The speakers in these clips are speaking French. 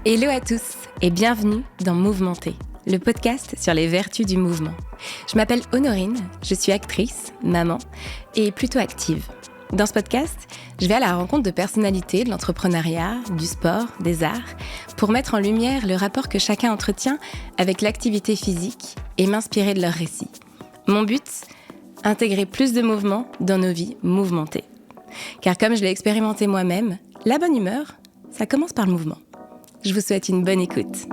Hello à tous et bienvenue dans Mouvementé, le podcast sur les vertus du mouvement. Je m'appelle Honorine, je suis actrice, maman et plutôt active. Dans ce podcast, je vais à la rencontre de personnalités de l'entrepreneuriat, du sport, des arts, pour mettre en lumière le rapport que chacun entretient avec l'activité physique et m'inspirer de leurs récits. Mon but, intégrer plus de mouvement dans nos vies mouvementées. Car comme je l'ai expérimenté moi-même, la bonne humeur, ça commence par le mouvement. Je vous souhaite une bonne écoute.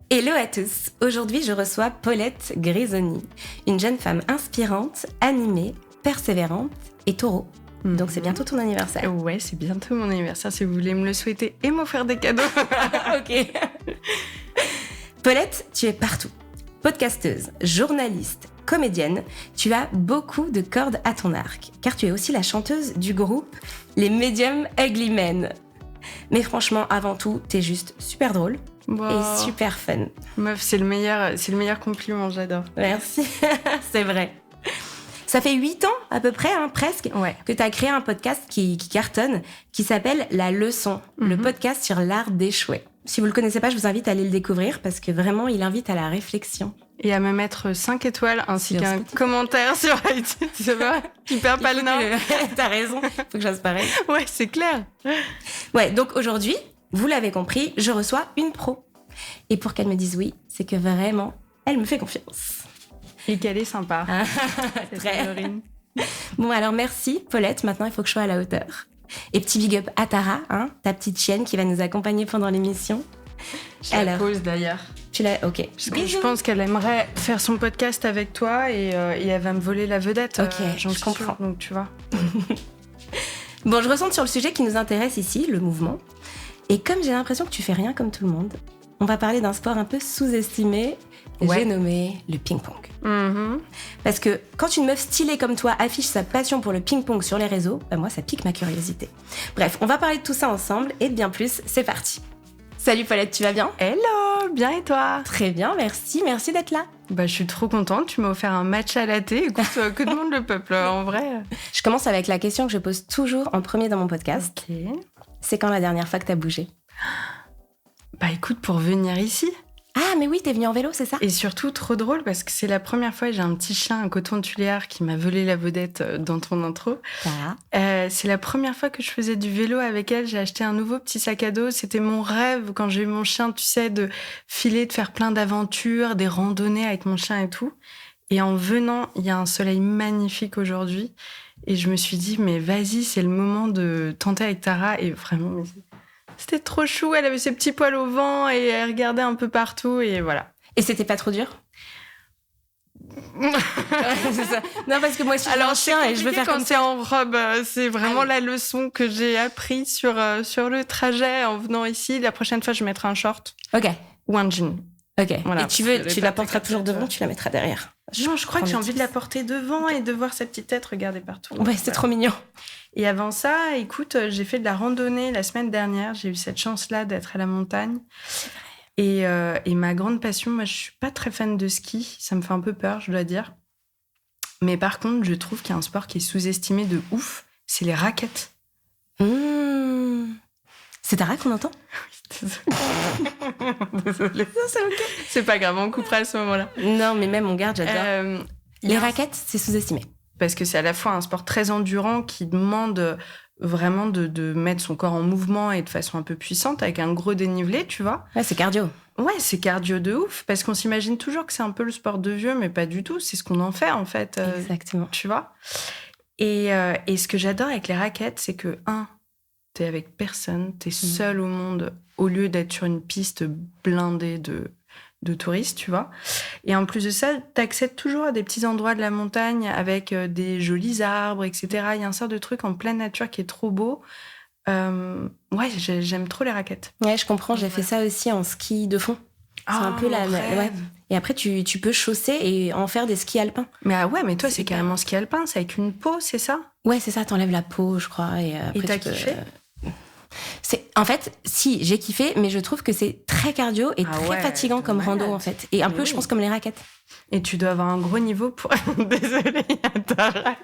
Hello à tous. Aujourd'hui, je reçois Paulette Grisoni, une jeune femme inspirante, animée, persévérante et taureau. Donc c'est bientôt ton anniversaire. Ouais, c'est bientôt mon anniversaire si vous voulez me le souhaiter et m'offrir des cadeaux. Ok. Paulette, tu es partout. Podcasteuse, journaliste, comédienne, tu as beaucoup de cordes à ton arc, car tu es aussi la chanteuse du groupe Les Medium Ugly Men. Mais franchement, avant tout, t'es juste super drôle et super fun. Meuf, c'est le meilleur compliment, j'adore. Merci, c'est vrai. Ça fait 8 ans à peu près, presque, que tu as créé un podcast qui cartonne, qui s'appelle La Leçon, le podcast sur l'art d'échouer. Si vous le connaissez pas, je vous invite à aller le découvrir parce que vraiment, il invite à la réflexion. Et à me mettre 5 étoiles ainsi qu'un commentaire sur iTunes. C'est vrai, tu perds pas le nord. T'as raison, faut que je fasse pareil. Ouais, c'est clair. Ouais, donc aujourd'hui, vous l'avez compris, je reçois une pro. Et pour qu'elle me dise oui, c'est que vraiment, elle me fait confiance. Et qu'elle est sympa. Très. Bon, alors merci Paulette, maintenant il faut que je sois à la hauteur. Et petit big up à Tara, ta petite chienne qui va nous accompagner pendant l'émission. La pause d'ailleurs. Tu l'as, ok. Je pense qu'elle aimerait faire son podcast avec toi et elle va me voler la vedette. Ok, je comprends. Donc tu vois. Bon, je recentre sur le sujet qui nous intéresse ici, le mouvement. Et comme j'ai l'impression que tu fais rien comme tout le monde, on va parler d'un sport un peu sous-estimé. J'ai nommé le ping-pong. Parce que quand une meuf stylée comme toi affiche sa passion pour le ping-pong sur les réseaux, moi, ça pique ma curiosité. Bref, on va parler de tout ça ensemble et de bien plus, c'est parti. Salut Paulette, tu vas bien ? Hello, bien et toi ? Très bien, merci d'être là. Je suis trop contente, tu m'as offert un matcha latte. Écoute, que demande le peuple, en vrai ? Je commence avec la question que je pose toujours en premier dans mon podcast. Ok. C'est quand la dernière fois que t'as bougé ? Écoute, pour venir ici. Ah, mais oui, t'es venue en vélo, c'est ça ? Et surtout, trop drôle, parce que c'est la première fois que j'ai un petit chien, un coton de Tuléar, qui m'a volé la vedette dans ton intro. C'est la première fois que je faisais du vélo avec elle. J'ai acheté un nouveau petit sac à dos. C'était mon rêve, quand j'ai eu mon chien, tu sais, de filer, de faire plein d'aventures, des randonnées avec mon chien et tout. Et en venant, il y a un soleil magnifique aujourd'hui. Et je me suis dit, mais vas-y, c'est le moment de tenter avec Tara. Et vraiment... C'était trop chou, elle avait ses petits poils au vent et elle regardait un peu partout et voilà. Et c'était pas trop dur ? C'est ça. Non, parce que moi aussi, j'ai un chien et je veux faire quand comme c'est en robe. C'est vraiment la leçon que j'ai appris sur le trajet en venant ici. La prochaine fois, je mettrai un short. Ok. Ou un jean. Ok. Voilà, et tu la porteras toujours devant, tu la mettras derrière. Non, je crois que j'ai envie de la porter devant et de voir sa petite tête regarder partout. Ouais, c'est trop mignon. Et avant ça, écoute, j'ai fait de la randonnée la semaine dernière. J'ai eu cette chance-là d'être à la montagne. Et ma grande passion, moi, je suis pas très fan de ski. Ça me fait un peu peur, je dois dire. Mais par contre, je trouve qu'il y a un sport qui est sous-estimé de ouf. C'est les raquettes. C'est Tara qu'on entend ? Désolée. Non, c'est ok. C'est pas grave, on coupera à ce moment-là. Non, mais même on garde, j'adore. Les raquettes, c'est sous-estimé. Parce que c'est à la fois un sport très endurant qui demande vraiment de mettre son corps en mouvement et de façon un peu puissante avec un gros dénivelé, tu vois. Ouais, c'est cardio. Ouais, c'est cardio de ouf. Parce qu'on s'imagine toujours que c'est un peu le sport de vieux, mais pas du tout. C'est ce qu'on en fait, en fait. Exactement. Tu vois. Et ce que j'adore avec les raquettes, c'est que, t'es avec personne, t'es seul au monde, au lieu d'être sur une piste blindée de touristes, tu vois. Et en plus de ça, t'accèdes toujours à des petits endroits de la montagne avec des jolis arbres, etc. Il y a un sort de truc en pleine nature qui est trop beau. J'aime trop les raquettes. Ouais, je comprends. J'ai fait ça aussi en ski de fond. C'est un peu la... Ouais. Et après, tu peux chausser et en faire des skis alpins. Mais toi, c'est carrément ski alpin. C'est avec une peau, c'est ça ? Ouais, c'est ça. T'enlèves la peau, je crois. Et t'as kiffé ? En fait, si, j'ai kiffé, mais je trouve que c'est très cardio et très fatigant comme rando, en fait. Et un peu, je pense, comme les raquettes. Et tu dois avoir un gros niveau pour... Désolée, Tara.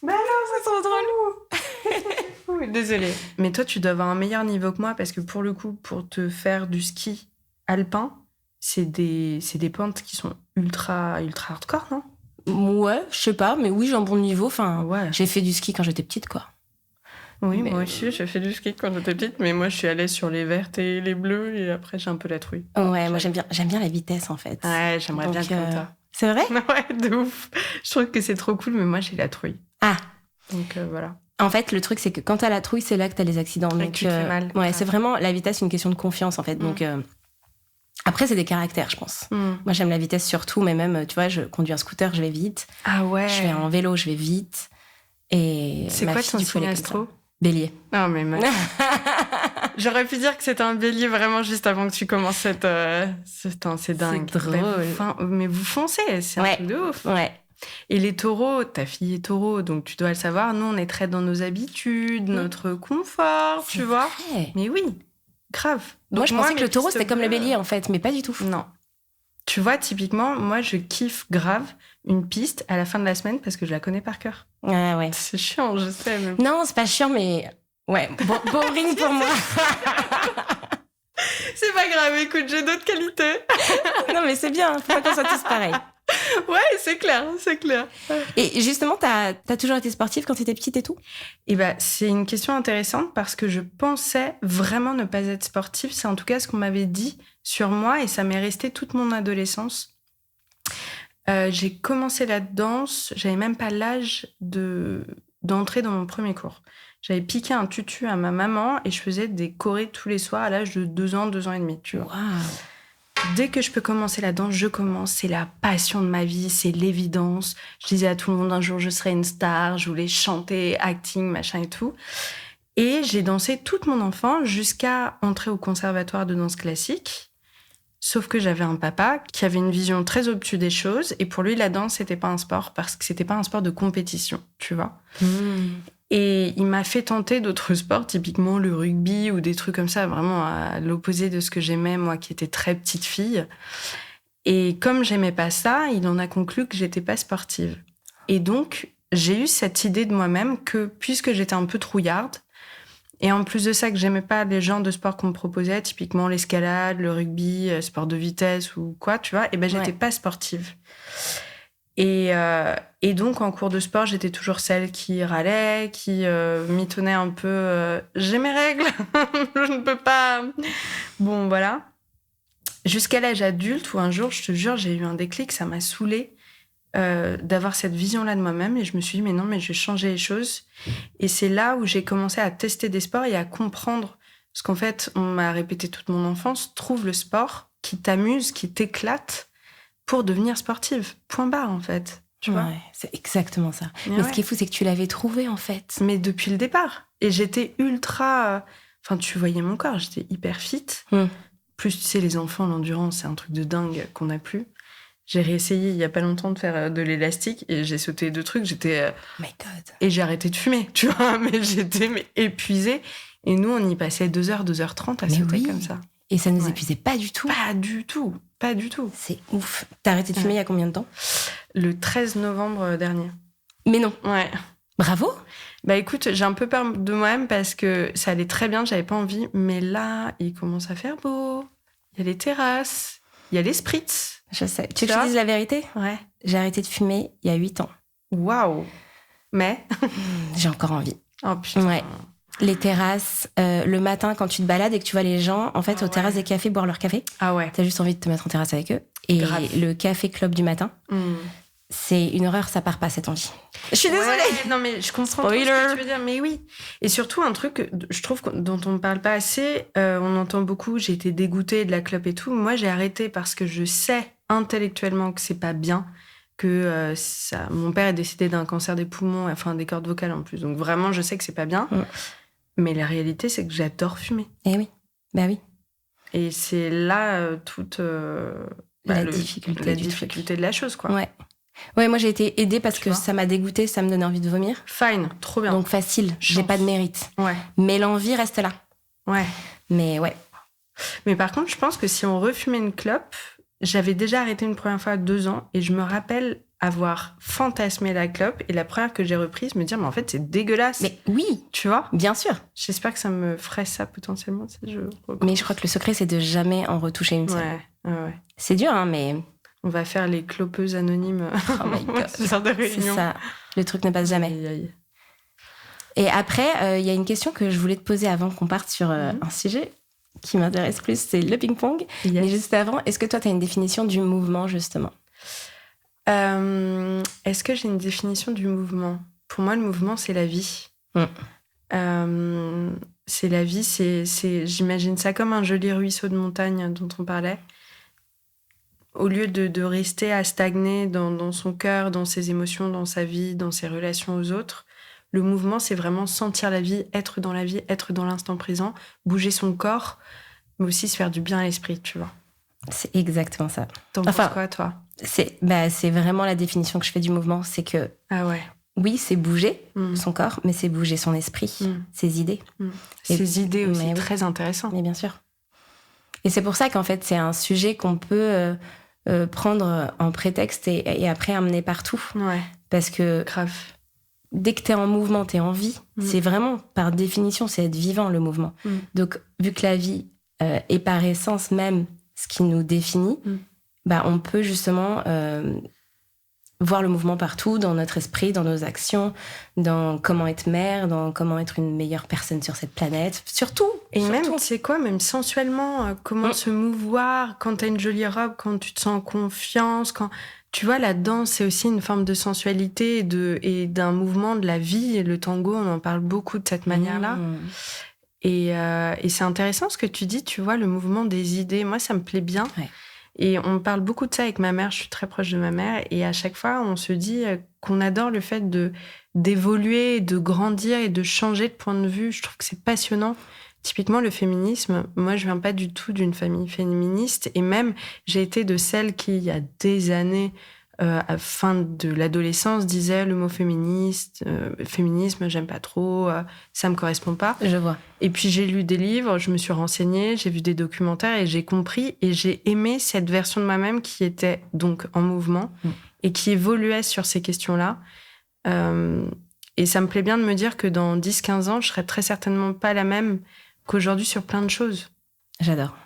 Bah non, c'est trop drôle. désolée. Mais toi, tu dois avoir un meilleur niveau que moi parce que pour le coup, pour te faire du ski alpin, c'est des pentes qui sont ultra hardcore, non? Ouais, je sais pas, mais oui, j'ai un bon niveau. Enfin, j'ai fait du ski quand j'étais petite, quoi. Oui, mais moi aussi, j'ai fait du ski quand j'étais petite, mais moi, je suis allée sur les vertes et les bleues, et après, j'ai un peu la trouille. Ouais, moi, j'aime bien la vitesse, en fait. Ouais, j'aimerais bien comme toi. C'est vrai? Ouais, de ouf. Je trouve que c'est trop cool, mais moi, j'ai la trouille. Ah. Donc, voilà. En fait, le truc, c'est que quand t'as la trouille, c'est là que t'as les accidents. Donc, tu te fais mal. Ouais, c'est vraiment la vitesse, une question de confiance, en fait. Donc, après, c'est des caractères, je pense. Moi, j'aime la vitesse surtout, mais même, tu vois, je conduis un scooter, je vais vite. Ah ouais. Je fais en vélo, je vais vite. Et c'est quoi ton signe astro? Bélier. Non, mais j'aurais pu dire que c'était un bélier vraiment juste avant que tu commences cette... c'est dingue. C'est drôle. Mais vous foncez, c'est un truc de ouf. Ouais. Et les taureaux, ta fille est taureau, donc tu dois le savoir. Nous, on est très dans nos habitudes, notre confort, tu vois. Vrai. Mais oui, grave. Donc, moi, je pensais que le taureau, c'était comme le bélier, en fait, mais pas du tout. Non. Tu vois, typiquement, moi, je kiffe grave une piste à la fin de la semaine parce que je la connais par cœur. Ah ouais. C'est chiant, je sais. Mais... Non, c'est pas chiant, mais... Ouais, boring pour moi. C'est pas grave, écoute, j'ai d'autres qualités. Non, mais c'est bien, faut pas qu'on soit tous pareils. Ouais, c'est clair. Et justement, t'as toujours été sportive quand t'étais petite et tout? Eh ben, c'est une question intéressante parce que je pensais vraiment ne pas être sportive. C'est en tout cas ce qu'on m'avait dit sur moi et ça m'est resté toute mon adolescence. J'ai commencé la danse, j'avais même pas l'âge d'entrer dans mon premier cours. J'avais piqué un tutu à ma maman et je faisais des chorés tous les soirs à l'âge de 2 ans et demi, tu vois. Wow. Dès que je peux commencer la danse, je commence. C'est la passion de ma vie, c'est l'évidence. Je disais à tout le monde, un jour, je serai une star. Je voulais chanter, acting, machin et tout. Et j'ai dansé toute mon enfance jusqu'à entrer au conservatoire de danse classique. Sauf que j'avais un papa qui avait une vision très obtuse des choses. Et pour lui, la danse, c'était pas un sport parce que c'était pas un sport de compétition, tu vois. Et il m'a fait tenter d'autres sports, typiquement le rugby ou des trucs comme ça, vraiment à l'opposé de ce que j'aimais, moi qui étais très petite fille. Et comme j'aimais pas ça, il en a conclu que j'étais pas sportive. Et donc, j'ai eu cette idée de moi-même que, puisque j'étais un peu trouillarde, et en plus de ça, que j'aimais pas les genres de sports qu'on me proposait, typiquement l'escalade, le rugby, sport de vitesse ou quoi, tu vois, et ben j'étais pas sportive. Et donc, en cours de sport, j'étais toujours celle qui râlait, qui mitonnait un peu. J'ai mes règles, je ne peux pas. Bon, voilà. Jusqu'à l'âge adulte, où un jour, je te jure, j'ai eu un déclic, ça m'a saoulée d'avoir cette vision-là de moi-même. Et je me suis dit, mais non, mais je vais changer les choses. Et c'est là où j'ai commencé à tester des sports et à comprendre. Parce qu'en fait, on m'a répété toute mon enfance, trouve le sport qui t'amuse, qui t'éclate, pour devenir sportive. Point barre, en fait. Tu vois ? C'est exactement ça. Mais ce qui est fou, c'est que tu l'avais trouvé, en fait. Mais depuis le départ. Et j'étais ultra... Enfin, tu voyais mon corps, j'étais hyper fit. Plus, tu sais, les enfants, l'endurance, c'est un truc de dingue qu'on n'a plus. J'ai réessayé il y a pas longtemps de faire de l'élastique et j'ai sauté 2 trucs. J'étais... My God. Et j'ai arrêté de fumer, tu vois. Mais j'étais épuisée. Et nous, on y passait 2h, 2h30 à sauter comme ça. Et ça nous épuisait pas du tout. Pas du tout. C'est ouf. T'as arrêté de fumer il y a combien de temps ? Le 13 novembre dernier. Mais non. Ouais. Bravo. Bah écoute, j'ai un peu peur de moi-même parce que ça allait très bien, j'avais pas envie. Mais là, il commence à faire beau. Il y a les terrasses, il y a les spritz. Je sais. Tu veux que je te dise la vérité ? Ouais. J'ai arrêté de fumer il y a 8 ans. Waouh. Mais j'ai encore envie. Oh putain. Ouais. Les terrasses, le matin quand tu te balades et que tu vois les gens, en fait, aux terrasses des cafés boire leur café. Ah ouais. T'as juste envie de te mettre en terrasse avec eux. Et le café club du matin, c'est une horreur, ça part pas cette envie. Je suis désolée. Non mais je comprends ce que tu veux dire, mais oui. Et surtout un truc, je trouve dont on ne parle pas assez, on entend beaucoup, j'ai été dégoûtée de la clope et tout. Moi, j'ai arrêté parce que je sais intellectuellement que c'est pas bien. Que mon père est décédé d'un cancer des poumons, enfin des cordes vocales en plus. Donc vraiment, je sais que c'est pas bien. Mais la réalité, c'est que j'adore fumer. Eh oui, bah oui. Et c'est là toute la difficulté de la chose, quoi. Ouais, moi j'ai été aidée parce que ça m'a dégoûtée, ça me donnait envie de vomir. Fine, trop bien. Donc facile, j'ai pas de mérite. Ouais. Mais l'envie reste là. Ouais. Mais ouais. Mais par contre, je pense que si on refumait une clope, j'avais déjà arrêté une première fois à 2 ans et je me rappelle avoir fantasmé la clope et la première que j'ai reprise, me dire, mais en fait, c'est dégueulasse. Mais oui, tu vois ? Bien sûr. J'espère que ça me ferait ça potentiellement si je recommence. Mais je crois que le secret, c'est de jamais en retoucher une seule. Ouais. C'est dur, hein, mais... On va faire les clopeuses anonymes. Oh my God. Ce genre de réunion. C'est ça. Le truc ne passe jamais. Aïe. Et après, il y a une question que je voulais te poser avant qu'on parte sur un sujet qui m'intéresse plus, c'est le ping-pong. Yes. Mais juste avant, est-ce que toi, tu as une définition du mouvement, justement ? Est-ce que j'ai une définition du mouvement ? Pour moi, le mouvement, c'est la vie. C'est la vie, j'imagine ça comme un joli ruisseau de montagne dont on parlait. Au lieu de rester à stagner dans son cœur, dans ses émotions, dans sa vie, dans ses relations aux autres, le mouvement, c'est vraiment sentir la vie, être dans la vie, être dans l'instant présent, bouger son corps, mais aussi se faire du bien à l'esprit, tu vois. C'est exactement ça. T'en penses quoi, toi ? C'est vraiment la définition que je fais du mouvement, c'est que... Ah ouais. Oui, c'est bouger son corps, mais c'est bouger son esprit, ses idées. Ses idées aussi, très intéressant. Mais bien sûr. Et c'est pour ça qu'en fait, c'est un sujet qu'on peut prendre en prétexte et après amener partout. Ouais. Parce que grave. Dès que t'es en mouvement, t'es en vie. C'est vraiment, par définition, c'est être vivant, le mouvement. Donc, vu que la vie est par essence même ce qui nous définit, on peut justement... voir le mouvement partout, dans notre esprit, dans nos actions, dans comment être mère, dans comment être une meilleure personne sur cette planète. Surtout. Même, tu sais quoi, même sensuellement, comment se mouvoir quand t'as une jolie robe, quand tu te sens en confiance, quand... Tu vois, la danse, c'est aussi une forme de sensualité et d'un mouvement de la vie. Et le tango, on en parle beaucoup de cette manière-là. Et c'est intéressant ce que tu dis, tu vois, le mouvement des idées. Moi, ça me plaît bien. Ouais. Et on parle beaucoup de ça avec ma mère, je suis très proche de ma mère, et à chaque fois, on se dit qu'on adore le fait d'évoluer, de grandir et de changer de point de vue. Je trouve que c'est passionnant. Typiquement, le féminisme, moi, je viens pas du tout d'une famille féministe, et même, j'ai été de celles qui, il y a des années, à la fin de l'adolescence, disaient le mot féminisme, j'aime pas trop, ça me correspond pas. Je vois. Et puis j'ai lu des livres, je me suis renseignée, j'ai vu des documentaires et j'ai compris et j'ai aimé cette version de moi-même qui était donc en mouvement et qui évoluait sur ces questions-là. Et ça me plaît bien de me dire que dans 10-15 ans, je serai très certainement pas la même qu'aujourd'hui sur plein de choses. J'adore.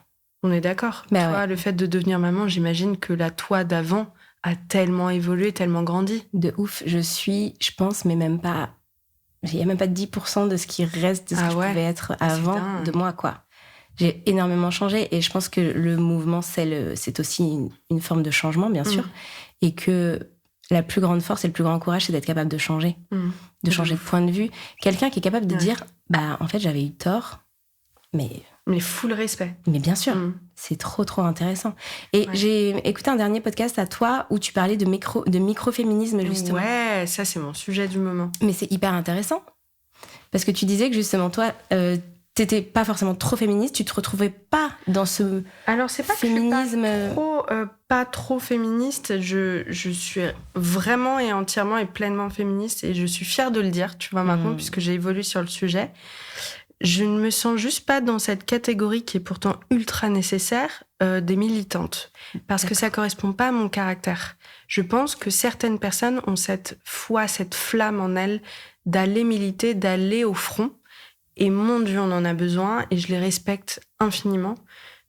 On est d'accord. Toi, le fait de devenir maman, j'imagine que la toi d'avant a tellement évolué, tellement grandi. De ouf. Je pense, mais même pas... Il n'y a même pas 10% de ce qui reste de ce que je pouvais être avant de moi, quoi. J'ai énormément changé et je pense que le mouvement, c'est aussi une forme de changement, bien sûr. Et que la plus grande force et le plus grand courage, c'est d'être capable de changer. De changer de point de vue. Quelqu'un qui est capable de dire, en fait, j'avais eu tort, mais full respect. Mais bien sûr, c'est trop, trop intéressant. Et j'ai écouté un dernier podcast à toi où tu parlais de microféminisme, justement. Ouais, ça, c'est mon sujet du moment. Mais c'est hyper intéressant. Parce que tu disais que, justement, toi, t'étais pas forcément trop féministe, tu te retrouvais pas dans ce Alors, c'est pas féminisme... que je suis pas trop féministe. Je suis vraiment et entièrement et pleinement féministe. Et je suis fière de le dire, tu vois, maintenant, puisque j'ai évolué sur le sujet. Je ne me sens juste pas dans cette catégorie qui est pourtant ultra nécessaire des militantes. Parce que ça correspond pas à mon caractère. Je pense que certaines personnes ont cette foi, cette flamme en elles d'aller militer, d'aller au front. Et mon Dieu, on en a besoin et je les respecte infiniment.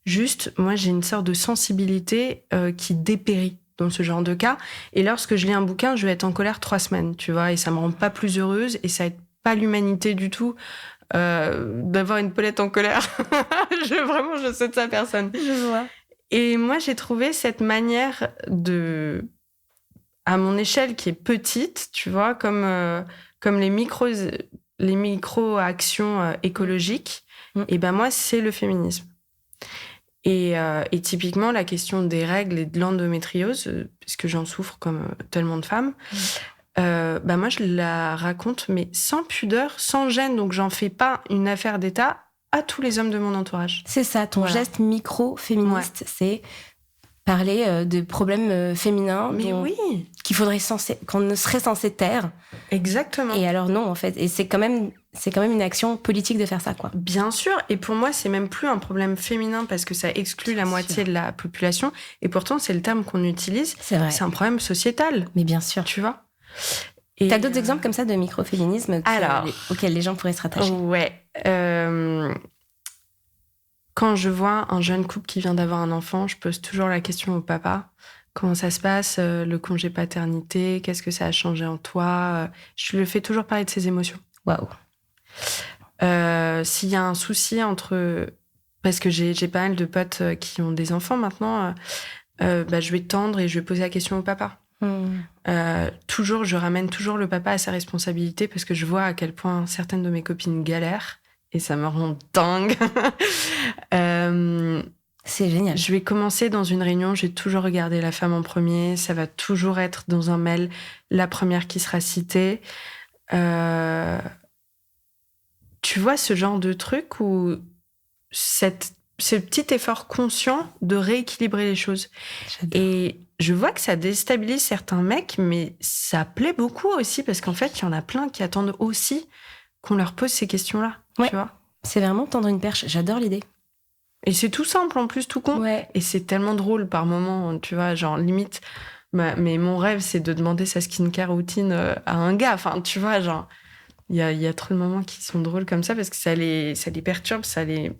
Juste, moi, j'ai une sorte de sensibilité qui dépérit dans ce genre de cas. Et lorsque je lis un bouquin, je vais être en colère 3 semaines, tu vois, et ça me rend pas plus heureuse et ça aide pas l'humanité du tout. D'avoir une Paulette en colère. je souhaite ça à personne. Je vois. Et moi, j'ai trouvé cette manière à mon échelle qui est petite, tu vois, comme les micro-actions écologiques, et moi, c'est le féminisme. Et typiquement, la question des règles et de l'endométriose, puisque j'en souffre comme tellement de femmes, moi, je la raconte, mais sans pudeur, sans gêne. Donc, j'en fais pas une affaire d'État à tous les hommes de mon entourage. C'est ça, ton geste micro-féministe, c'est parler de problèmes féminins qu'on serait censé taire. Exactement. Et alors non, en fait. Et c'est quand même c'est quand même une action politique de faire ça, quoi. Bien sûr. Et pour moi, c'est même plus un problème féminin parce que ça exclut la moitié de la population. Et pourtant, c'est le terme qu'on utilise. C'est vrai. C'est un problème sociétal. Mais bien sûr. Tu vois. T'as d'autres exemples comme ça de microféminisme auxquels les gens pourraient se rattacher? Ouais. Quand je vois un jeune couple qui vient d'avoir un enfant, je pose toujours la question au papa. Comment ça se passe, le congé paternité? Qu'est-ce que ça a changé en toi? Je le fais toujours parler de ses émotions. Waouh. S'il y a un souci parce que j'ai pas mal de potes qui ont des enfants maintenant, je vais tendre et je vais poser la question au papa. Je ramène toujours le papa à sa responsabilité parce que je vois à quel point certaines de mes copines galèrent et ça me rend dingue. C'est génial. Je vais commencer dans une réunion, j'ai toujours regardé la femme en premier, ça va toujours être dans un mail la première qui sera citée. Tu vois ce genre de truc où ce petit effort conscient de rééquilibrer les choses. J'adore. Et je vois que ça déstabilise certains mecs, mais ça plaît beaucoup aussi parce qu'en fait, il y en a plein qui attendent aussi qu'on leur pose ces questions-là. Ouais. Tu vois, c'est vraiment tendre une perche. J'adore l'idée. Et c'est tout simple en plus, tout con. Ouais. Et c'est tellement drôle par moments, tu vois, genre limite. Mais mon rêve, c'est de demander sa skincare routine à un gars. Enfin, tu vois, genre, il y a trop de moments qui sont drôles comme ça parce que ça les perturbe, ça les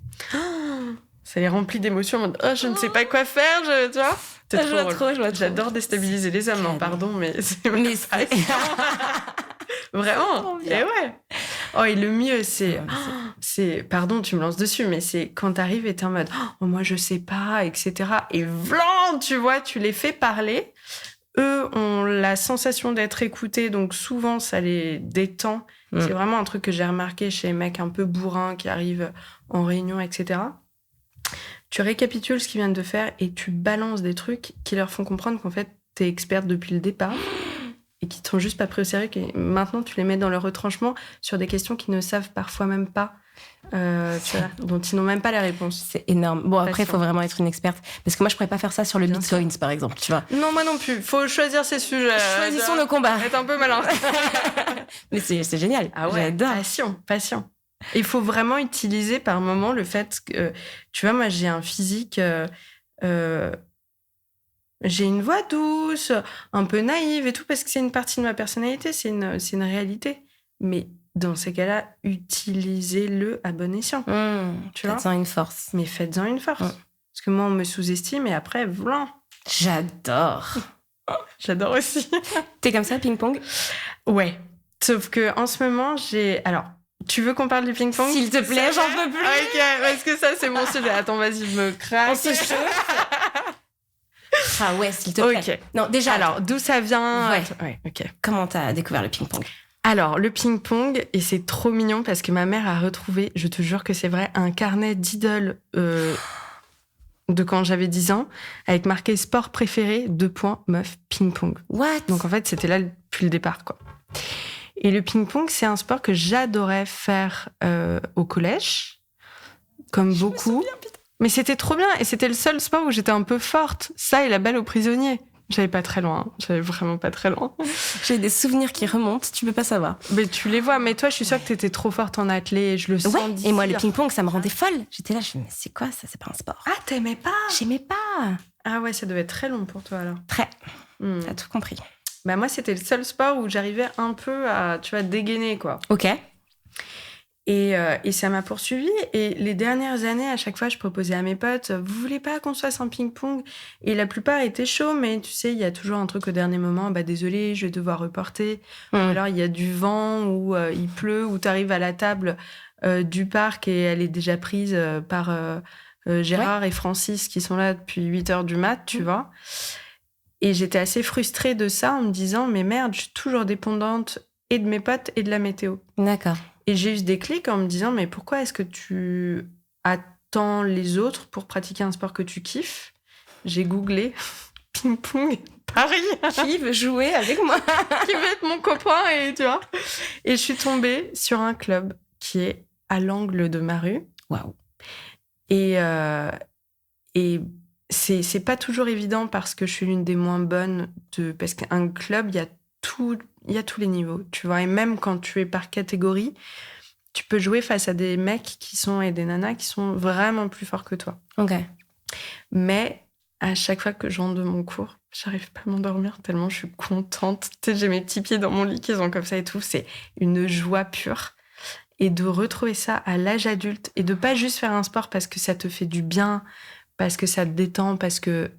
remplit d'émotions. En mode, je ne sais pas quoi faire, tu vois. C'est trop drôle. J'adore déstabiliser les hommes, pardon, mais c'est vraiment. Et ouais. Oh, et le mieux, c'est pardon, tu me lances dessus, mais c'est quand t'arrives et t'es en mode, moi je sais pas, etc. Et vlan, tu vois, tu les fais parler. Eux ont la sensation d'être écoutés, donc souvent ça les détend. C'est vraiment un truc que j'ai remarqué chez les mecs un peu bourrins qui arrivent en réunion, etc. Tu récapitules ce qu'ils viennent de faire et tu balances des trucs qui leur font comprendre qu'en fait, t'es experte depuis le départ et qui te sont juste pas pris au sérieux. Et maintenant, tu les mets dans leur retranchement sur des questions qu'ils ne savent parfois même pas, tu vois, dont ils n'ont même pas la réponse. C'est énorme. Bon, après, il faut vraiment être une experte. Parce que moi, je pourrais pas faire ça sur le Bitcoin, par exemple, tu vois. Non, moi non plus. Faut choisir ses sujets. Choisissons nos combats. Être un peu malin. Mais c'est génial. Ah ouais, j'adore. Patient. Il faut vraiment utiliser par moment le fait que, tu vois, moi, j'ai un physique, j'ai une voix douce, un peu naïve et tout, parce que c'est une partie de ma personnalité, c'est une réalité. Mais dans ces cas-là, utilisez-le à bon escient. Tu vois, faites-en une force. Mais faites-en une force. Parce que moi, on me sous-estime et après, blanc. J'adore. J'adore aussi. T'es comme ça, ping-pong? Ouais. Sauf que en ce moment, Alors, tu veux qu'on parle du ping-pong? S'il te plaît, j'en peux plus. Ok, parce que ça, c'est mon sujet. Attends, vas-y, je me craque. On se chauffe. Ah ouais, s'il te plaît. Ok. Non, déjà. Alors, d'où ça vient? Ouais, ok. Comment t'as découvert le ping-pong? Alors, le ping-pong, et c'est trop mignon parce que ma mère a retrouvé, je te jure que c'est vrai, un carnet d'idoles de quand j'avais 10 ans, avec marqué sport préféré, : meuf, ping-pong. What? Donc en fait, c'était là depuis le départ, quoi. Et le ping-pong, c'est un sport que j'adorais faire au collège, comme beaucoup. Mais c'était trop bien, et c'était le seul sport où j'étais un peu forte. Ça et la balle aux prisonniers. J'avais pas très loin, j'avais vraiment pas très loin. J'ai des souvenirs qui remontent, tu peux pas savoir. Mais tu les vois, mais toi, je suis sûre que t'étais trop forte en athlée, je le sens. Ouais, et moi, le ping-pong, ça me rendait folle. J'étais là, je me dis, mais c'est quoi ça? C'est pas un sport. Ah, t'aimais pas? J'aimais pas. Ah ouais, ça devait être très long pour toi, alors. Très. T'as tout compris. Bah moi, c'était le seul sport où j'arrivais un peu à, tu vois, dégainer, quoi. Ok. Et ça m'a poursuivie. Et les dernières années, à chaque fois, je proposais à mes potes, vous voulez pas qu'on se fasse un ping-pong? Et la plupart étaient chauds, mais tu sais, il y a toujours un truc au dernier moment, désolé, je vais devoir reporter. Ou alors, il y a du vent, ou il pleut, ou t'arrives à la table du parc et elle est déjà prise par Gérard et Francis qui sont là depuis 8h du mat, tu vois. Et j'étais assez frustrée de ça en me disant, mais merde, je suis toujours dépendante et de mes potes et de la météo. D'accord. Et j'ai eu ce déclic en me disant, mais pourquoi est-ce que tu attends les autres pour pratiquer un sport que tu kiffes? J'ai googlé ping-pong Paris. Qui veut jouer avec moi? Qui veut être mon copain, et tu vois. Et je suis tombée sur un club qui est à l'angle de ma rue. Waouh. Et c'est pas toujours évident parce que je suis l'une des moins bonnes parce qu'un club, il y a tous les niveaux, tu vois. Et même quand tu es par catégorie, tu peux jouer face à des mecs et des nanas qui sont vraiment plus forts que toi. Ok. Mais à chaque fois que je rentre de mon cours, j'arrive pas à m'endormir tellement je suis contente. Tu sais, j'ai mes petits pieds dans mon lit qui sont comme ça et tout. C'est une joie pure. Et de retrouver ça à l'âge adulte et de pas juste faire un sport parce que ça te fait du bien, parce que ça te détend, parce que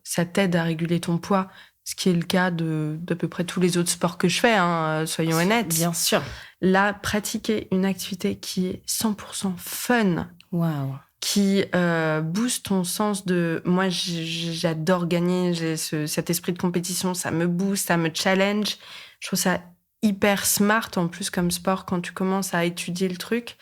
ça t'aide à réguler ton poids, ce qui est le cas de peu près tous les autres sports que je fais, hein, soyons honnêtes. Bien sûr. Là, pratiquer une activité qui est 100% fun, Waouh. qui booste ton sens de... Moi, j'adore gagner, j'ai cet esprit de compétition, ça me booste, ça me challenge. Je trouve ça hyper smart, en plus, comme sport, quand tu commences à étudier le truc.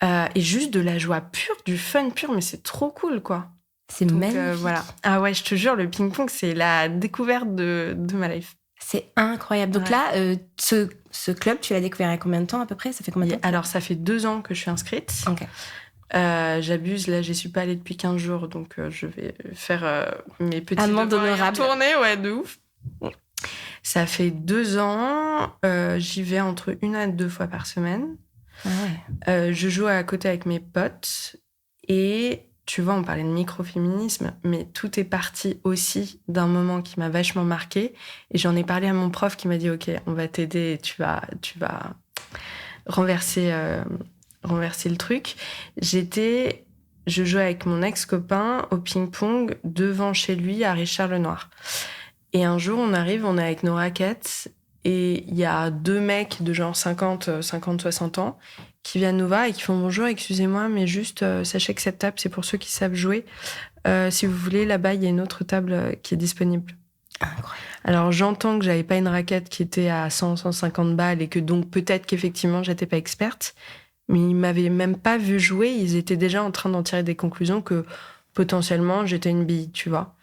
Et juste de la joie pure, du fun pur, mais c'est trop cool, quoi. C'est magnifique. Voilà. Ah ouais, je te jure, le ping-pong, c'est la découverte de ma life. C'est incroyable. Donc là, ce club, tu l'as découvert il y a combien de temps, à peu près? Ça fait combien de temps? Alors, ça fait 2 ans que je suis inscrite. Ok. J'abuse, là, j'y suis pas allée depuis 15 jours, donc je vais faire mes petits amende honorable. Tournée, ouais, de ouf. Ça fait 2 ans, j'y vais entre 1 à 2 fois par semaine. Ah ouais. Je joue à côté avec mes potes et tu vois, on parlait de microféminisme, mais tout est parti aussi d'un moment qui m'a vachement marquée et j'en ai parlé à mon prof qui m'a dit « Ok, on va t'aider, tu vas renverser le truc ». Je jouais avec mon ex-copain au ping-pong devant chez lui à Richard-le-Noir. Et un jour, on est avec nos raquettes et il y a 2 mecs de genre 50-60 ans qui viennent nous voir et qui font « Bonjour, excusez-moi, mais juste, sachez que cette table, c'est pour ceux qui savent jouer. Si vous voulez, là-bas, il y a une autre table qui est disponible. » Incroyable. Alors, j'entends que j'avais pas une raquette qui était à 100-150 balles et que donc peut-être qu'effectivement, j'étais pas experte. Mais ils m'avaient même pas vu jouer. Ils étaient déjà en train d'en tirer des conclusions que potentiellement, j'étais une bille, tu vois.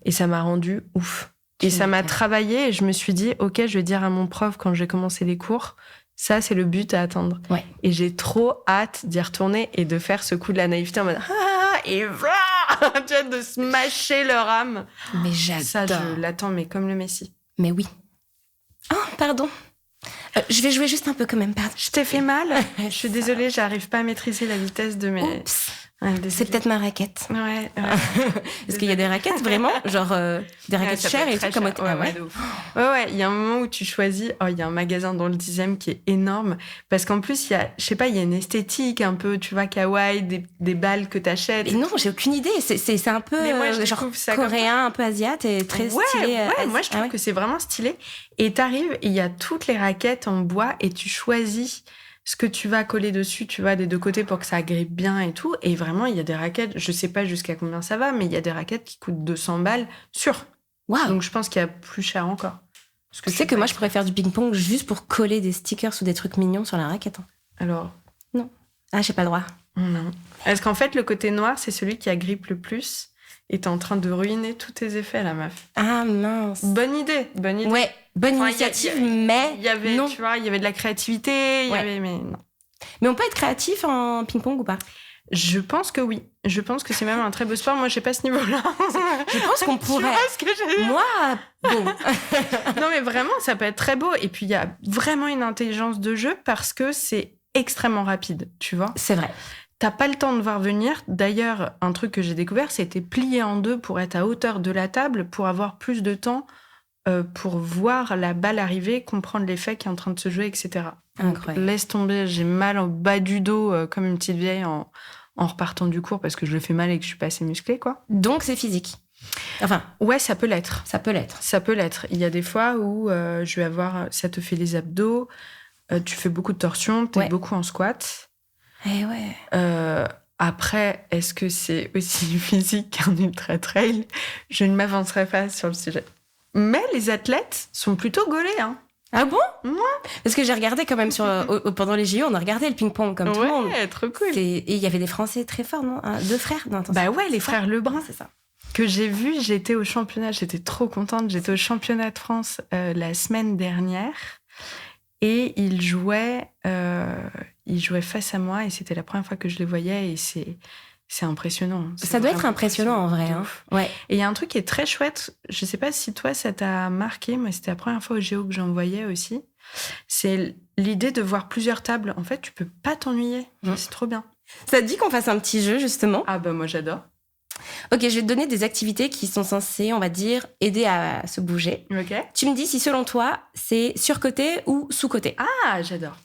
Et ça m'a rendu ouf. Et ça m'a travaillé et je me suis dit, ok, je vais dire à mon prof quand j'ai commencé les cours, ça, c'est le but à atteindre. Ouais. Et j'ai trop hâte d'y retourner et de faire ce coup de la naïveté en mode, et voilà, tu vois, de smasher leur âme. Mais j'adore. Ça, je l'attends, mais comme le Messi. Mais oui. Oh, pardon. Je vais jouer juste un peu quand même, pardon. Je t'ai fait mal. Je suis désolée, j'arrive pas à maîtriser la vitesse de mes... Oups. Ouais, c'est peut-être ma raquette. Ouais. Est-ce qu'il y a des raquettes vraiment? Genre des raquettes chères et tout comme Ouais, il y a un moment où tu choisis. Oh, il y a un magasin dans le 10e qui est énorme. Parce qu'en plus, il y a une esthétique un peu, tu vois, kawaii, des balles que t'achètes. Et non, j'ai aucune idée. C'est un peu genre coréen, un peu asiate et très stylé. Ouais, moi je trouve que c'est vraiment stylé. Et t'arrives, et il y a toutes les raquettes en bois et tu choisis ce que tu vas coller dessus, tu vois, des 2 côtés pour que ça agrippe bien et tout. Et vraiment, il y a des raquettes, je sais pas jusqu'à combien ça va, mais il y a des raquettes qui coûtent 200 balles sur. Waouh. Donc je pense qu'il y a plus cher encore. Parce que tu sais que moi, je pourrais faire du ping-pong juste pour coller des stickers ou des trucs mignons sur la raquette. Alors? Non. Ah, j'ai pas le droit. Non. Parce qu'en fait, le côté noir, c'est celui qui agrippe le plus. Et t'es en train de ruiner tous tes effets, la meuf. Ah, mince. Bonne idée. Ouais, bonne initiative, mais il y avait, non. Tu vois, il y avait de la créativité, mais non. Mais on peut être créatif en ping-pong ou pas? Je pense que oui. Je pense que c'est même un très beau sport. Moi, j'ai pas ce niveau-là. Je pense qu'on pourrait. Tu vois ce que j'ai dit? Moi, bon. Non, mais vraiment, ça peut être très beau. Et puis, il y a vraiment une intelligence de jeu parce que c'est extrêmement rapide, tu vois. C'est vrai. T'as pas le temps de voir venir. D'ailleurs, un truc que j'ai découvert, c'était plier en 2 pour être à hauteur de la table, pour avoir plus de temps pour voir la balle arriver, comprendre l'effet qui est en train de se jouer, etc. Incroyable. Laisse tomber, j'ai mal au bas du dos comme une petite vieille en repartant du cours parce que je le fais mal et que je suis pas assez musclée, quoi. Donc, c'est physique. Enfin, ouais, ça peut l'être. Ça peut l'être. Ça peut l'être. Il y a des fois où je vais avoir... Ça te fait les abdos, tu fais beaucoup de torsions, t'es beaucoup en squat. Eh ouais. Après, est-ce que c'est aussi physique qu'un ultra trail? Je ne m'avancerai pas sur le sujet. Mais les athlètes sont plutôt gaulés, hein. Ah bon? Ouais. Parce que j'ai regardé quand même pendant les JO, on a regardé le ping-pong comme tout le monde. Ouais, trop cool. Et il y avait des Français très forts, non? 2 frères? Non, attends, bah ouais, les frères Lebrun. C'est ça. Que j'ai vu, j'étais au championnat, j'étais trop contente. J'étais au championnat de France la semaine dernière. Et ils jouaient face à moi et c'était la première fois que je les voyais et c'est impressionnant. Ça doit être impressionnant en vrai. Hein. Ouais. Et il y a un truc qui est très chouette. Je sais pas si toi ça t'a marqué, moi c'était la première fois au JO que j'en voyais aussi. C'est l'idée de voir plusieurs tables, en fait, tu peux pas t'ennuyer. C'est trop bien. Ça te dit qu'on fasse un petit jeu, justement? Ah bah moi, j'adore. Ok, je vais te donner des activités qui sont censées, on va dire, aider à se bouger. Ok. Tu me dis si, selon toi, c'est surcoté ou sous-coté. Ah, j'adore.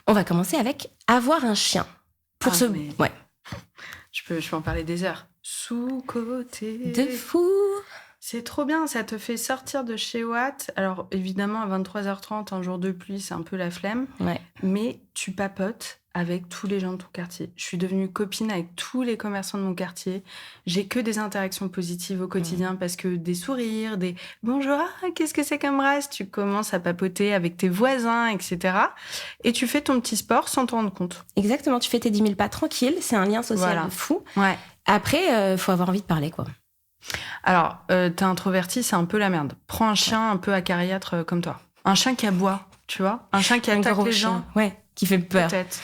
On va commencer avec avoir un chien. Ouais. Je peux en parler des heures. Sous-coté. De fou. C'est trop bien, ça te fait sortir de chez Watt. Alors, évidemment, à 23h30, un jour de pluie, c'est un peu la flemme. Ouais. Mais tu papotes avec tous les gens de ton quartier. Je suis devenue copine avec tous les commerçants de mon quartier. J'ai que des interactions positives au quotidien parce que des sourires, des « bonjour, qu'est-ce que c'est comme race ?» Tu commences à papoter avec tes voisins, etc. Et tu fais ton petit sport sans t'en rendre compte. Exactement, tu fais tes 10 000 pas tranquille. C'est un lien social de fou. Ouais. Après, faut avoir envie de parler, quoi. Alors, t'es introverti, c'est un peu la merde. Prends un chien un peu acariâtre comme toi. Un chien qui aboie, tu vois. Un chien qui attaque les gens. Ouais, qui fait peur. Peut-être.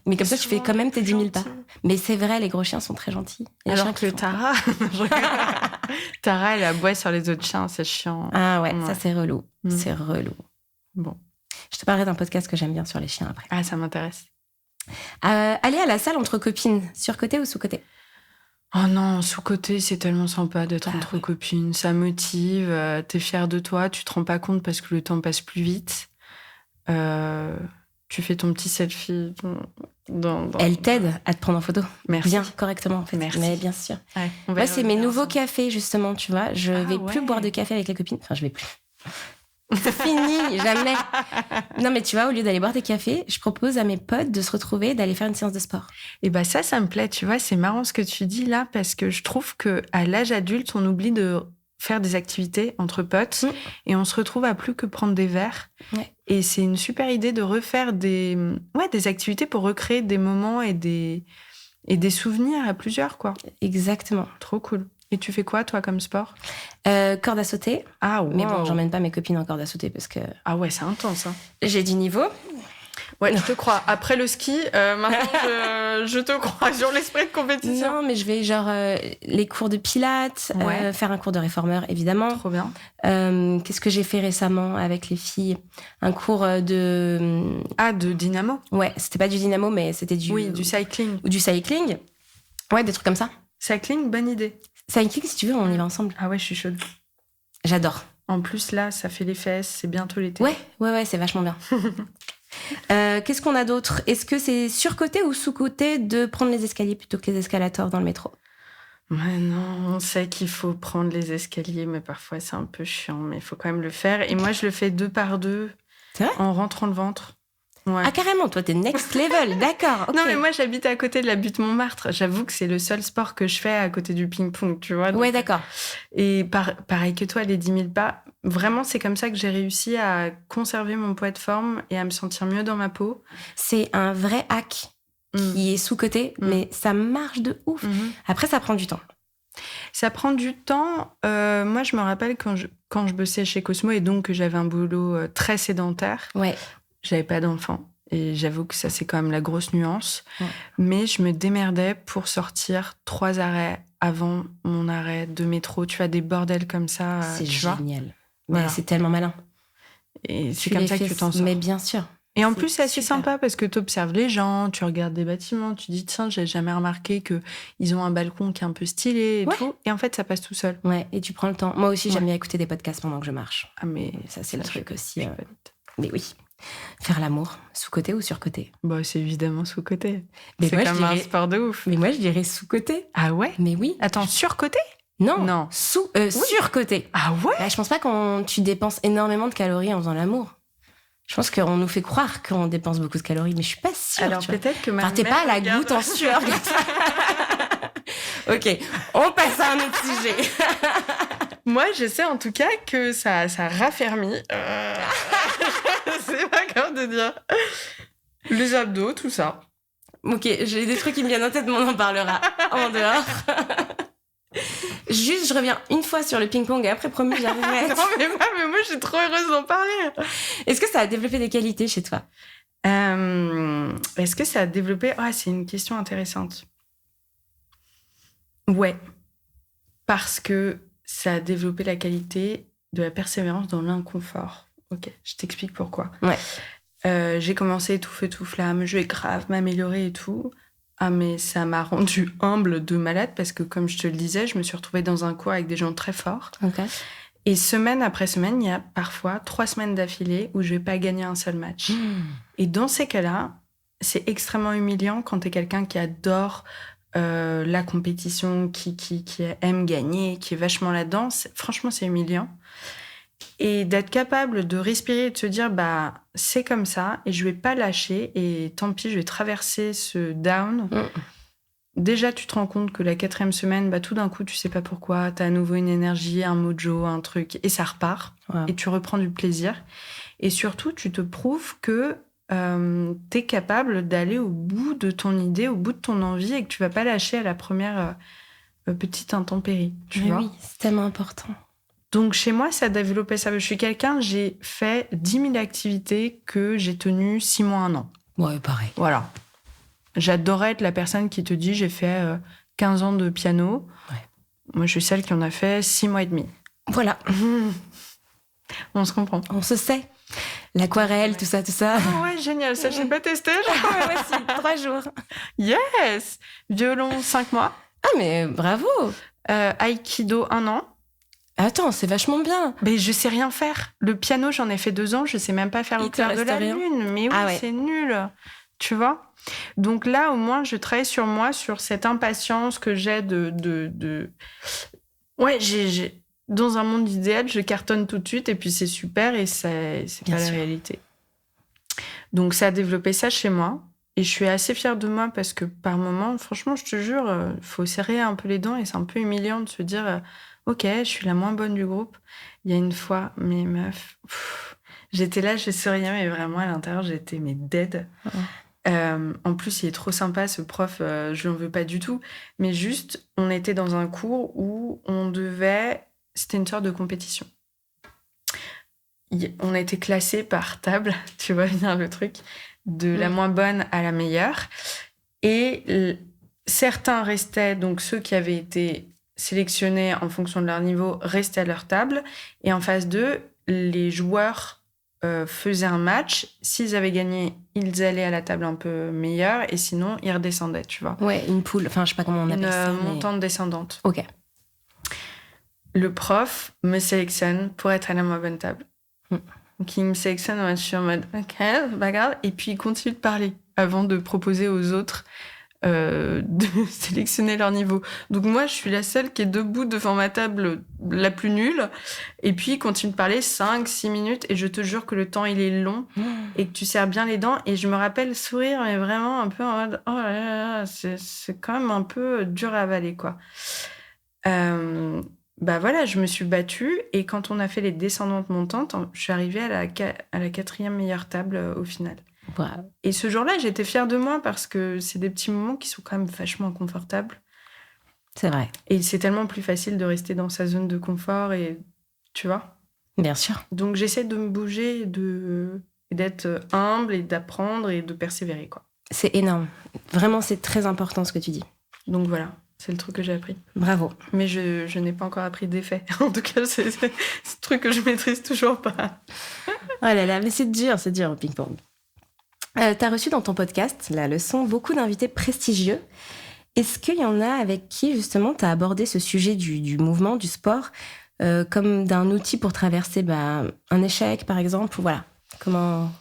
Mais comme ça, tu fais quand même tes 10 000 pas. Mais c'est vrai, les gros chiens sont très gentils. Alors que Tara... Tara, elle aboie sur les autres chiens, c'est chiant. Ah ouais, ça c'est relou. C'est relou. Bon. Je te parlerai d'un podcast que j'aime bien sur les chiens après. Ah, ça m'intéresse. Aller à la salle entre copines, surcoté ou sous-coté? Oh non, sous-coté, c'est tellement sympa d'être entre copines. Ça motive, t'es fière de toi, tu te rends pas compte parce que le temps passe plus vite. Tu fais ton petit selfie Elle t'aide à te prendre en photo. Merci. Bien, correctement, en fait. Merci. Mais bien sûr. Ouais, moi, c'est mes nouveaux cafés, justement, tu vois. Je vais plus boire de café avec les copines. Enfin, je vais plus. C'est fini, jamais. Non, mais tu vois, au lieu d'aller boire des cafés, je propose à mes potes de se retrouver, d'aller faire une séance de sport. Et bah ça me plaît, tu vois, c'est marrant ce que tu dis là, parce que je trouve qu'à l'âge adulte, on oublie de faire des activités entre potes et on se retrouve à plus que prendre des verres. Ouais. Et c'est une super idée de refaire des activités pour recréer des moments et des souvenirs à plusieurs, quoi. Exactement. Trop cool. Et tu fais quoi, toi, comme sport? Corde à sauter. Ah, wow. Mais bon, j'emmène pas mes copines en corde à sauter parce que... Ah ouais, c'est intense, hein. J'ai du niveau. Ouais, je te crois. Après le ski, maintenant, je te crois sur l'esprit de compétition. Non, mais je vais les cours de pilates, faire un cours de réformeur, évidemment. Trop bien. Qu'est-ce que j'ai fait récemment avec les filles? Un cours de... Ah, de dynamo? Ouais, c'était pas du dynamo, mais c'était du... Oui, du cycling. Ou du cycling. Ouais, des trucs comme ça. Cycling, bonne idée. Cycling, si tu veux, on y va ensemble. Ah ouais, je suis chaude. J'adore. En plus, là, ça fait les fesses, c'est bientôt l'été. Ouais, c'est vachement bien. Qu'est-ce qu'on a d'autre? Est-ce que c'est surcoté ou sous-coté de prendre les escaliers plutôt que les escalators dans le métro? Ouais, non, on sait qu'il faut prendre les escaliers, mais parfois c'est un peu chiant, mais il faut quand même le faire. Et moi, je le fais 2 par 2 en rentrant le ventre. Ouais. Ah, carrément, toi, t'es next level, d'accord. Okay. Non, mais moi, j'habite à côté de la butte Montmartre. J'avoue que c'est le seul sport que je fais à côté du ping-pong, tu vois. Donc... Ouais, d'accord. Et pareil que toi, les 10 000 pas, vraiment, c'est comme ça que j'ai réussi à conserver mon poids de forme et à me sentir mieux dans ma peau. C'est un vrai hack qui est sous-coté, mais ça marche de ouf. Après, ça prend du temps. Ça prend du temps. Moi, je me rappelle quand je bossais chez Cosmo et donc que j'avais un boulot très sédentaire. Ouais. J'avais pas d'enfant. Et j'avoue que ça, c'est quand même la grosse nuance. Ouais. Mais je me démerdais pour sortir 3 arrêts avant mon arrêt de métro. Tu as des bordels comme ça. C'est génial. Mais voilà. C'est tellement malin. Et c'est comme ça que tu t'en sors. Mais bien sûr. Et en plus, c'est assez sympa parce que tu observes les gens, tu regardes des bâtiments, tu dis, tiens, j'ai jamais remarqué qu'ils ont un balcon qui est un peu stylé et tout. Et en fait, ça passe tout seul. Ouais, et tu prends le temps. Moi aussi, j'aime bien écouter des podcasts pendant que je marche. Ah, mais ça, c'est le truc aussi. Mais oui. Faire l'amour, sous-coté ou sur-coté? Bah, c'est évidemment sous-coté. Mais c'est comme un sport de ouf. Mais moi, je dirais sous-coté. Ah ouais? Mais oui. Attends, sur-coté? Non. Sur-coté. Ah ouais? Bah, je pense pas que tu dépenses énormément de calories en faisant l'amour. Je pense qu'on nous fait croire qu'on dépense beaucoup de calories, mais je suis pas sûre. Alors peut-être que t'es pas à la goutte en sueur. Ok, on passe à un autre sujet. Moi, je sais en tout cas que ça raffermit. C'est pas grave de dire. Les abdos, tout ça. Ok, j'ai des trucs qui me viennent en tête, mais on en parlera en dehors. Juste, je reviens une fois sur le ping-pong et après, promis, j'arriverai. Non, mais moi, je suis trop heureuse d'en parler. Est-ce que ça a développé des qualités chez toi? Est-ce que ça a développé... Ah, c'est une question intéressante. Ouais. Parce que ça a développé la qualité de la persévérance dans l'inconfort. Ok, je t'explique pourquoi. Ouais. J'ai commencé tout feu, tout flamme, je vais grave m'améliorer et tout. Ah, mais ça m'a rendue humble de malade parce que, comme je te le disais, je me suis retrouvée dans un cours avec des gens très forts. Ok. Et semaine après semaine, il y a parfois 3 semaines d'affilée où je vais pas gagner un seul match. Et dans ces cas-là, c'est extrêmement humiliant quand t'es quelqu'un qui adore la compétition, qui aime gagner, qui est vachement là-dedans. Franchement, c'est humiliant. Et d'être capable de respirer et de se dire, bah, c'est comme ça, et je vais pas lâcher, et tant pis, je vais traverser ce down. Déjà, tu te rends compte que la 4e semaine, bah, tout d'un coup, tu sais pas pourquoi, t'as à nouveau une énergie, un mojo, un truc, et ça repart. Wow. Et tu reprends du plaisir. Et surtout, tu te prouves que t'es capable d'aller au bout de ton idée, au bout de ton envie, et que tu vas pas lâcher à la première petite intempérie. Tu vois ? Oui, c'est tellement important. Donc, chez moi, ça a développé ça. Je suis quelqu'un, j'ai fait 10 000 activités que j'ai tenues 6 mois, 1 an. Ouais, pareil. Voilà. J'adorais être la personne qui te dit, j'ai fait 15 ans de piano. Ouais. Moi, je suis celle qui en a fait 6 mois et demi. Voilà. On se comprend. On se sait. L'aquarelle, tout ça. Ah ouais, génial. Ça, je n'ai pas testé. Ouais, si, 3 jours. Yes. Violon, 5 mois. Ah, mais bravo. Aïkido, 1 an. Attends, c'est vachement bien. Mais je sais rien faire. Le piano, j'en ai fait 2 ans. Je sais même pas faire au clair de la lune. Mais oui, ah ouais. C'est nul. Tu vois ? Donc là, au moins, je travaille sur moi, sur cette impatience que j'ai de... Ouais, j'ai... Dans un monde idéal, je cartonne tout de suite et puis c'est super et c'est Bien pas sûr. la réalité. Donc ça a développé ça chez moi et je suis assez fière de moi parce que par moments, franchement, je te jure, faut serrer un peu les dents et c'est un peu humiliant de se dire ok, je suis la moins bonne du groupe. Il y a une fois, mes meufs, j'étais là, je souriais mais vraiment à l'intérieur, j'étais dead. En plus, il est trop sympa, ce prof, je n'en veux pas du tout. Mais juste, on était dans un cours où on devait... C'était une sorte de compétition. On a été classés par table, tu vois bien le truc, de la moins bonne à la meilleure. Et certains restaient, donc ceux qui avaient été sélectionnés en fonction de leur niveau, restaient à leur table. Et en face d'eux, les joueurs... faisaient un match. S'ils avaient gagné, ils allaient à la table un peu meilleure et sinon, ils redescendaient, tu vois. Ouais, une poule. Enfin, je sais pas comment on appelle ça. Une montante descendante. Ok. Le prof me sélectionne pour être à la moins bonne table. Donc, il me sélectionne, moi, je suis en mode ok, c'est pas grave. Et puis, il continue de parler avant de proposer aux autres de sélectionner leur niveau. Donc moi, je suis la seule qui est debout devant ma table la plus nulle. Et puis, il continue de parler 5-6 minutes. Et je te jure que le temps, il est long et que tu serres bien les dents. Et je me rappelle sourire, mais vraiment un peu en mode oh là là, c'est quand même un peu dur à avaler, quoi. Bah voilà, je me suis battue. Et quand on a fait les descendantes montantes, je suis arrivée à la 4e meilleure table au final. Wow. Et ce jour-là, j'étais fière de moi parce que c'est des petits moments qui sont quand même vachement inconfortables. C'est vrai. Et c'est tellement plus facile de rester dans sa zone de confort et tu vois. Bien sûr. Donc j'essaie de me bouger, d'être humble et d'apprendre et de persévérer, quoi. C'est énorme. Vraiment, c'est très important ce que tu dis. Donc voilà, c'est le truc que j'ai appris. Bravo. Mais je n'ai pas encore appris d'effet. En tout cas, c'est ce truc que je maîtrise toujours pas. Oh là là, mais c'est dur au ping-pong. T'as reçu dans ton podcast, La Leçon, beaucoup d'invités prestigieux. Est-ce qu'il y en a avec qui, justement, t'as abordé ce sujet du mouvement, du sport, comme d'un outil pour traverser un échec, par exemple, ou voilà. Comment...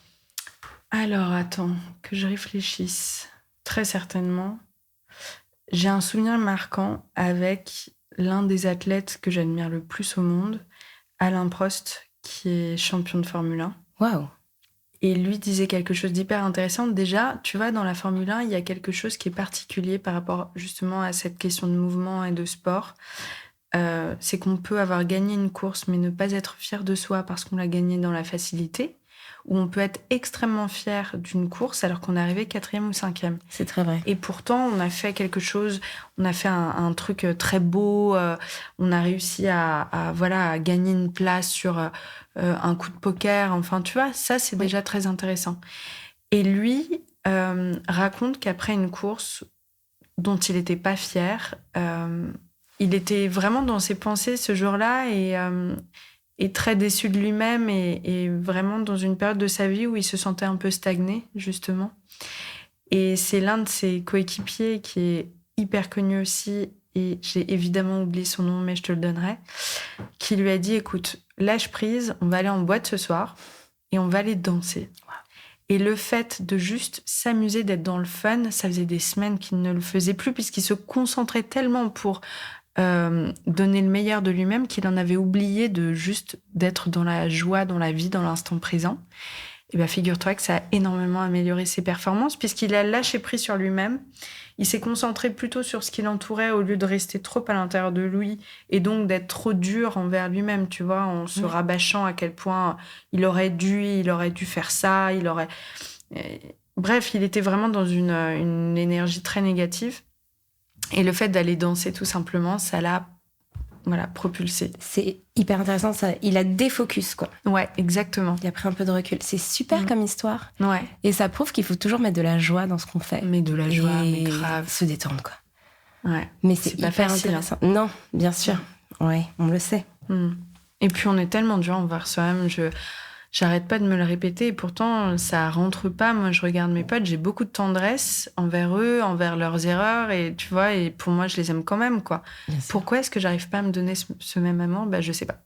Alors, attends, que je réfléchisse. Très certainement. J'ai un souvenir marquant avec l'un des athlètes que j'admire le plus au monde, Alain Prost, qui est champion de Formule 1. Waouh. Et lui disait quelque chose d'hyper intéressant. Déjà, tu vois, dans la Formule 1, il y a quelque chose qui est particulier par rapport justement à cette question de mouvement et de sport. C'est qu'on peut avoir gagné une course, mais ne pas être fier de soi parce qu'on l'a gagnée dans la facilité. Ou on peut être extrêmement fier d'une course alors qu'on est arrivé 4e ou 5e. C'est très vrai. Et pourtant, on a fait quelque chose, on a fait un truc très beau, on a réussi à gagner une place sur un coup de poker. Enfin, tu vois, ça, c'est déjà très intéressant. Et lui raconte qu'après une course dont il n'était pas fier, il était vraiment dans ses pensées ce jour-là est très déçu de lui-même et vraiment dans une période de sa vie où il se sentait un peu stagné, justement. Et c'est l'un de ses coéquipiers qui est hyper connu aussi, et j'ai évidemment oublié son nom, mais je te le donnerai, qui lui a dit, écoute, lâche prise, on va aller en boîte ce soir et on va aller danser. Wow. Et le fait de juste s'amuser, d'être dans le fun, ça faisait des semaines qu'il ne le faisait plus, puisqu'il se concentrait tellement pour donner le meilleur de lui-même qu'il en avait oublié de juste d'être dans la joie, dans la vie, dans l'instant présent. Et bien, figure-toi que ça a énormément amélioré ses performances, puisqu'il a lâché prise sur lui-même. Il s'est concentré plutôt sur ce qui l'entourait au lieu de rester trop à l'intérieur de lui et donc d'être trop dur envers lui-même, tu vois, en se rabâchant à quel point il aurait dû faire ça, Bref, il était vraiment dans une énergie très négative. Et le fait d'aller danser, tout simplement, ça l'a propulsé. C'est hyper intéressant, ça. Il a défocus, quoi. Ouais, exactement. Il a pris un peu de recul. C'est super comme histoire. Ouais. Et ça prouve qu'il faut toujours mettre de la joie dans ce qu'on fait. Mais de la joie, mais grave. Se détendre, quoi. Ouais. Mais c'est hyper facile, intéressant. Hein. Non, bien sûr. Ouais, on le sait. Et puis, on est tellement dur envers soi-même. J'arrête pas de me le répéter et pourtant, ça rentre pas. Moi, je regarde mes potes, j'ai beaucoup de tendresse envers eux, envers leurs erreurs et tu vois, et pour moi, je les aime quand même, quoi. Pourquoi est-ce que j'arrive pas à me donner ce même amour ? Je sais pas.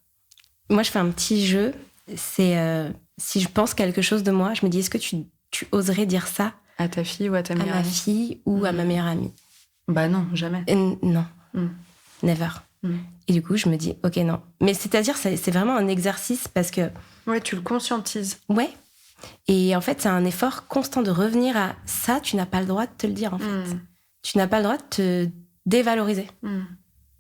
Moi, je fais un petit jeu. C'est si je pense quelque chose de moi, je me dis, est-ce que tu oserais dire ça à ta fille ou à ta meilleure amie ? À ma fille ou à ma meilleure amie ? Non, jamais. Non. Never. Et du coup, je me dis, ok, non. Mais c'est-à-dire, c'est vraiment un exercice parce que... Ouais, tu le conscientises. Ouais. Et en fait, c'est un effort constant de revenir à ça, tu n'as pas le droit de te le dire, en fait. Tu n'as pas le droit de te dévaloriser.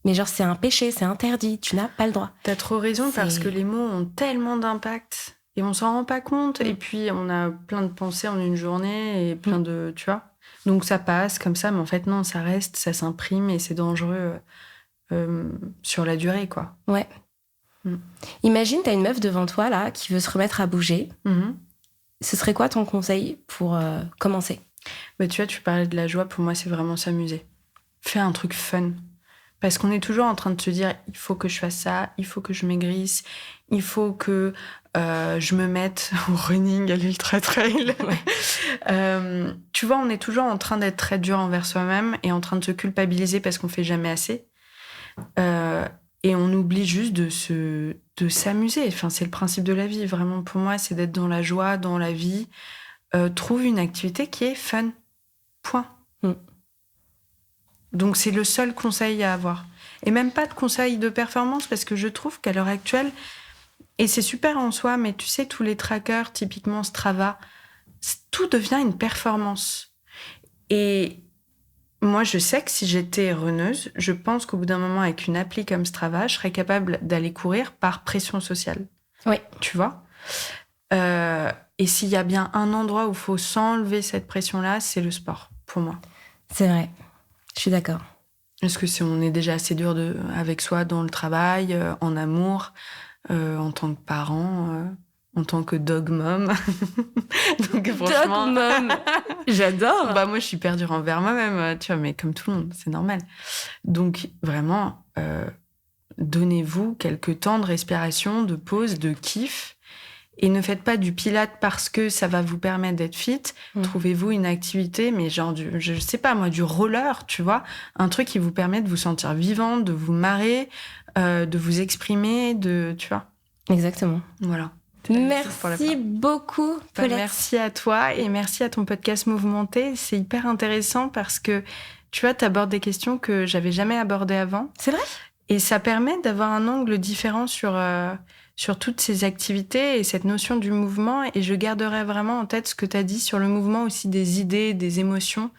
Mais genre, c'est un péché, c'est interdit, tu n'as pas le droit. T'as trop raison, parce que les mots ont tellement d'impact et on s'en rend pas compte. Et puis, on a plein de pensées en une journée et plein de... Tu vois ? Donc, ça passe comme ça, mais en fait, non, ça reste, ça s'imprime et c'est dangereux sur la durée, quoi. Ouais. Imagine, t'as une meuf devant toi, là, qui veut se remettre à bouger. Ce serait quoi ton conseil pour commencer ? Tu vois, tu parlais de la joie. Pour moi, c'est vraiment s'amuser. Fais un truc fun. Parce qu'on est toujours en train de se dire, il faut que je fasse ça, il faut que je maigrisse, il faut que je me mette au running, à l'ultra trail. Ouais. Tu vois, on est toujours en train d'être très dur envers soi-même et en train de se culpabiliser parce qu'on fait jamais assez. Et on oublie juste de s'amuser. Enfin, c'est le principe de la vie. Vraiment, pour moi, c'est d'être dans la joie, dans la vie. Trouve une activité qui est fun. Point. Donc, c'est le seul conseil à avoir. Et même pas de conseil de performance, parce que je trouve qu'à l'heure actuelle, et c'est super en soi, mais tu sais, tous les trackers, typiquement Strava, tout devient une performance. Et... moi, je sais que si j'étais runneuse, je pense qu'au bout d'un moment, avec une appli comme Strava, je serais capable d'aller courir par pression sociale. Oui. Tu vois ? Et s'il y a bien un endroit où il faut s'enlever cette pression-là, c'est le sport, pour moi. C'est vrai. Je suis d'accord. Parce que on est déjà assez dur avec soi dans le travail, en amour, en tant que parent... en tant que dog mom. Donc, franchement... Dog mom. J'adore. Moi, je suis hyper dure envers moi-même, tu vois, mais comme tout le monde, c'est normal. Donc, vraiment, donnez-vous quelques temps de respiration, de pause, de kiff. Et ne faites pas du pilate parce que ça va vous permettre d'être fit. Trouvez-vous une activité, mais genre, je sais pas moi, du roller, tu vois. Un truc qui vous permet de vous sentir vivante, de vous marrer, de vous exprimer, tu vois. Exactement. Voilà. Merci beaucoup, Paulette. Merci à toi et merci à ton podcast Mouvementé. C'est hyper intéressant parce que, tu vois, t'abordes des questions que j'avais jamais abordées avant. C'est vrai ? Et ça permet d'avoir un angle différent sur toutes ces activités et cette notion du mouvement. Et je garderai vraiment en tête ce que t'as dit sur le mouvement, aussi des idées, des émotions.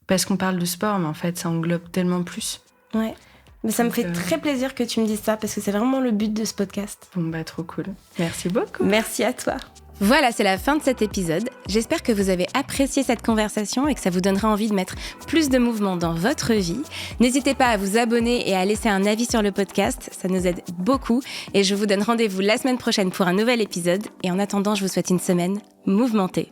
Parce qu'on parle de sport, mais en fait, ça englobe tellement plus. Ouais. Mais ça me fait très plaisir que tu me dises ça, parce que c'est vraiment le but de ce podcast. Trop cool. Merci beaucoup. Merci à toi. Voilà, c'est la fin de cet épisode. J'espère que vous avez apprécié cette conversation et que ça vous donnera envie de mettre plus de mouvement dans votre vie. N'hésitez pas à vous abonner et à laisser un avis sur le podcast, ça nous aide beaucoup. Et je vous donne rendez-vous la semaine prochaine pour un nouvel épisode. Et en attendant, je vous souhaite une semaine mouvementée.